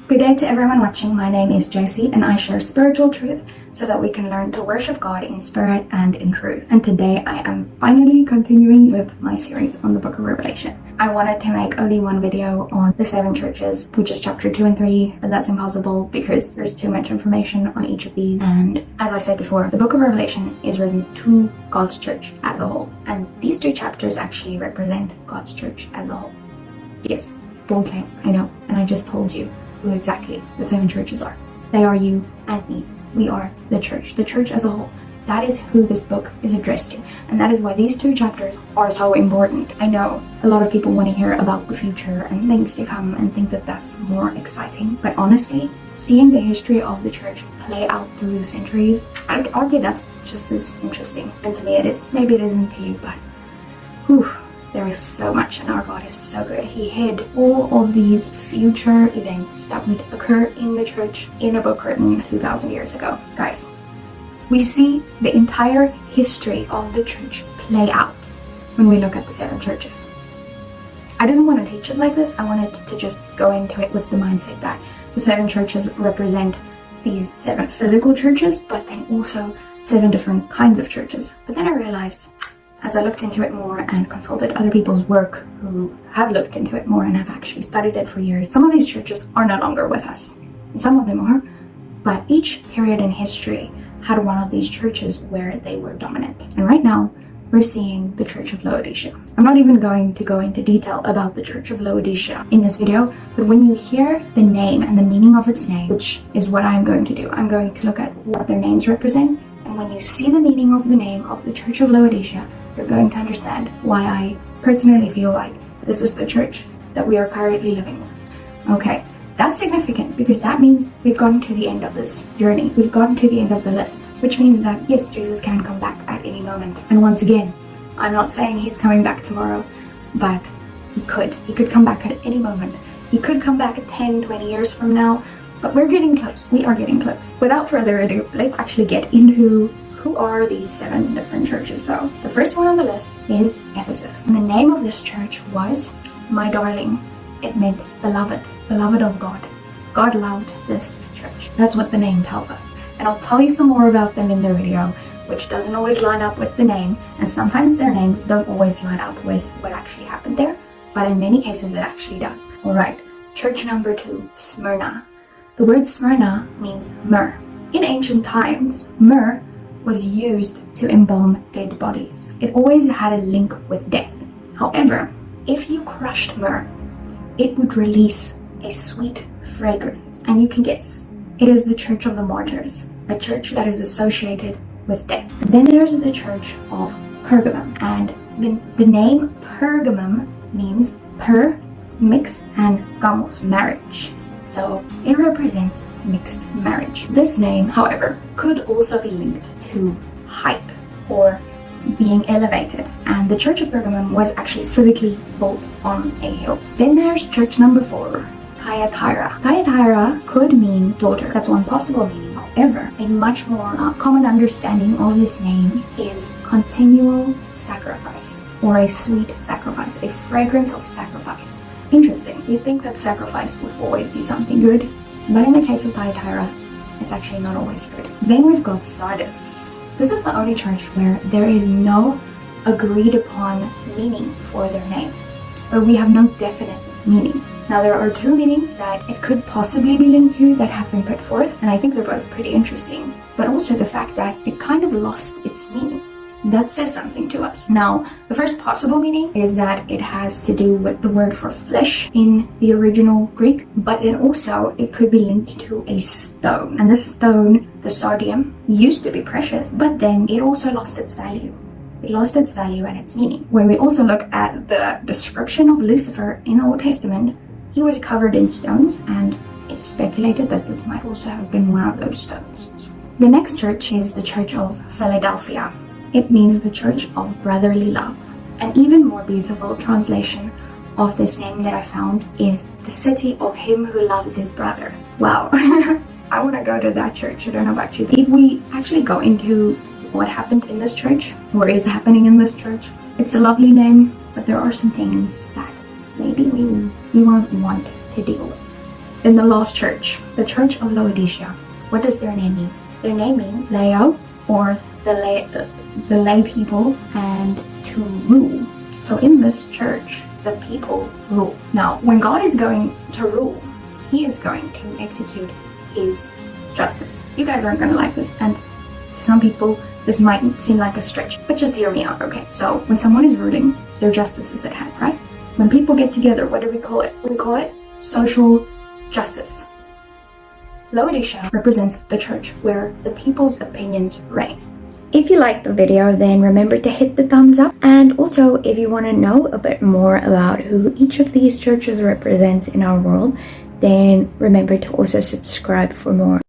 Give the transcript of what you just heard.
Good day to everyone watching. My name is Josie and I share spiritual truth so that we can learn to worship God in spirit and in truth. And today I am finally continuing with my series on the book of Revelation. I wanted to make only one video on the 7 churches, which is chapter 2 and 3, but that's impossible because there's too much information on each of these. And as I said before, the book of Revelation is written to God's church as a whole. And these 2 chapters actually represent God's church as a whole. Yes, bold claim, I know, and I just told you who exactly the 7 churches are. They are you and me. We are the church as a whole. That is who this book is addressed to, and that is why these 2 chapters are so important. I know a lot of people want to hear about the future and things to come and think that that's more exciting, but honestly, seeing the history of the church play out through the centuries, I would argue that's just as interesting. And to me it is. Maybe it isn't to you, but whew. There is so much, and our God is so good. He hid all of these future events that would occur in the church in a book written 2,000 years ago. Guys, we see the entire history of the church play out when we look at the 7 churches. I didn't want to teach it like this. I wanted to just go into it with the mindset that the 7 churches represent these 7 physical churches, but then also 7 different kinds of churches. But then I realized, as I looked into it more and consulted other people's work who have looked into it more and have actually studied it for years, some of these churches are no longer with us. And some of them are, but each period in history had one of these churches where they were dominant. And right now, we're seeing the Church of Laodicea. I'm not even going to go into detail about the Church of Laodicea in this video, but when you hear the name and the meaning of its name, which is what I'm going to do, I'm going to look at what their names represent. And when you see the meaning of the name of the Church of Laodicea, you're going to understand why I personally feel like this is the church that we are currently living with. Okay, that's significant because that means we've gotten to the end of this journey. We've gotten to the end of the list, which means that yes, Jesus can come back at any moment. And once again, I'm not saying he's coming back tomorrow, but he could. He could come back at any moment. He could come back 10, 20 years from now, but we're getting close. We are getting close. Without further ado, let's actually get into who are these 7 different churches though. The first one on the list is Ephesus. And the name of this church was My Darling. It meant beloved, beloved of God. God loved this church. That's what the name tells us. And I'll tell you some more about them in the video, which doesn't always line up with the name. And sometimes their names don't always line up with what actually happened there. But in many cases it actually does. Alright, church number 2, Smyrna. The word Smyrna means myrrh. In ancient times, myrrh was used to embalm dead bodies. It always had a link with death. However, if you crushed myrrh, it would release a sweet fragrance. And you can guess, it is the Church of the Martyrs, a church that is associated with death. Then there's the Church of Pergamum, and the name Pergamum means per, mixed, and gamos, marriage. So it represents mixed marriage. This name, however, could also be linked to height or being elevated, and the Church of Pergamum was actually physically built on a hill. Then there's church number 4, Thyatira. Thyatira could mean daughter. That's one possible meaning. However, a much more common understanding of this name is continual sacrifice, or a sweet sacrifice, a fragrance of sacrifice. Interesting. You'd think that sacrifice would always be something good, but in the case of Thyatira, it's actually not always good. Then we've got Sardis. This is the only church where there is no agreed upon meaning for their name, or we have no definite meaning. Now there are 2 meanings that it could possibly be linked to that have been put forth, and I think they're both pretty interesting, but also the fact that it kind of lost its meaning. That says something to us. Now, the first possible meaning is that it has to do with the word for flesh in the original Greek, but then also it could be linked to a stone. And this stone, the sardium, used to be precious, but then it also lost its value. It lost its value and its meaning. When we also look at the description of Lucifer in the Old Testament, he was covered in stones, and it's speculated that this might also have been one of those stones. The next church is the Church of Philadelphia. It means the Church of Brotherly Love. An even more beautiful translation of this name that I found is the city of him who loves his brother. Wow. I want to go to that church. I don't know about you. If we actually go into what happened in this church, or is happening in this church, it's a lovely name, but there are some things that maybe we won't want to deal with. in the lost church, the church of Laodicea. What does their name mean? Their name means Lao, or the lay people, and to rule. So in this church, the people rule. Now, when God is going to rule, he is going to execute his justice. You guys aren't going to like this, and to some people this might seem like a stretch, but just hear me out, okay? So when someone is ruling, their justice is at hand, right? When people get together, what do we call it? We call it social justice. Laodicea represents the church where the people's opinions reign. If you liked the video, then remember to hit the thumbs up. And also, if you want to know a bit more about who each of these churches represents in our world, then remember to also subscribe for more.